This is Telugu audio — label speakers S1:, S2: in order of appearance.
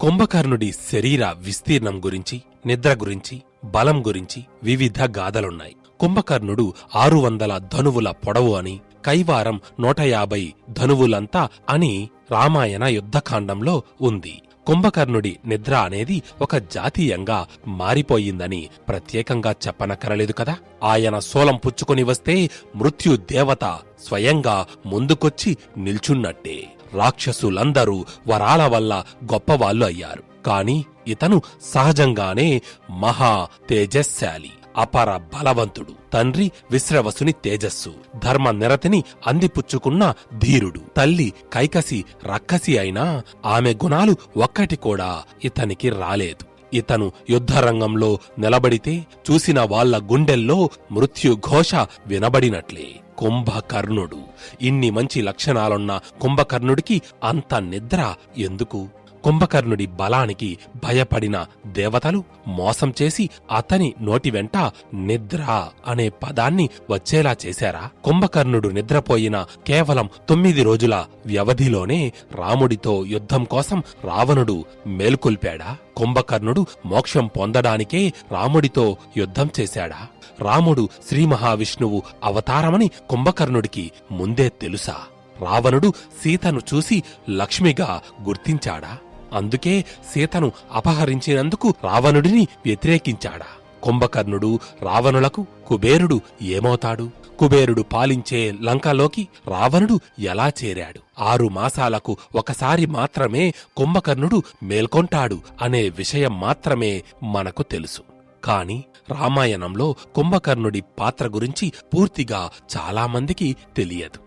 S1: కుంభకర్ణుడి శరీర విస్తీర్ణం గురించి, నిద్ర గురించి, బలం గురించి వివిధ గాథలున్నాయి. కుంభకర్ణుడు 600 ధనువుల పొడవు అని, కైవారం 150 ధనువులంతా అని రామాయణ యుద్ధకాండంలో ఉంది. కుంభకర్ణుడి నిద్ర అనేది ఒక జాతీయంగా మారిపోయిందని ప్రత్యేకంగా చెప్పనక్కరలేదు కదా. ఆయన శూలం పుచ్చుకొని వస్తే మృత్యుదేవత స్వయంగా ముందుకొచ్చి నిల్చున్నట్టే. రాక్షసులందరూ వరాల వల్ల గొప్పవాళ్లు అయ్యారు. కాని ఇతను సహజంగానే మహా తేజశాలి, అపర బలవంతుడు, తండ్రి విశ్రవసుని తేజస్సు, ధర్మ నిరతిని అందిపుచ్చుకున్న ధీరుడు. తల్లి కైకసి రక్కసి అయినా ఆమె గుణాలు ఒక్కటి కూడా ఇతనికి రాలేదు. ఇతను యుద్ధరంగంలో నిలబడితే చూసిన వాళ్ల గుండెల్లో మృత్యుఘోష వినబడినట్లే. కుంభకర్ణుడు ఇన్ని మంచి లక్షణాలున్న కుంభకర్ణుడికి అంత నిద్ర ఎందుకు? కుంభకర్ణుడి బలానికి భయపడిన దేవతలు మోసం చేసి అతని నోటి వెంట నిద్ర అనే పదాన్ని వచ్చేలా చేశారా? కుంభకర్ణుడు నిద్రపోయిన కేవలం 9 రోజుల వ్యవధిలోనే రాముడితో యుద్ధం కోసం రావణుడు మేల్కొల్పాడా? కుంభకర్ణుడు మోక్షం పొందడానికే రాముడితో యుద్ధం చేశాడా? రాముడు శ్రీ మహావిష్ణువు అవతారమని కుంభకర్ణుడికి ముందే తెలుసా? రావణుడు సీతను చూసి లక్ష్మిగా గుర్తించాడా? అందుకే సీతను అపహరించినందుకు రావణుడిని వ్యతిరేకించాడా? కుంభకర్ణుడు రావణులకు కుబేరుడు ఏమవుతాడు? కుబేరుడు పాలించే లంకలోకి రావణుడు ఎలా చేరాడు? 6 మాసాలకు ఒకసారి మాత్రమే కుంభకర్ణుడు మేల్కొంటాడు అనే విషయం మాత్రమే మనకు తెలుసు. కాని రామాయణంలో కుంభకర్ణుడి పాత్ర గురించి పూర్తిగా చాలామందికి తెలియదు.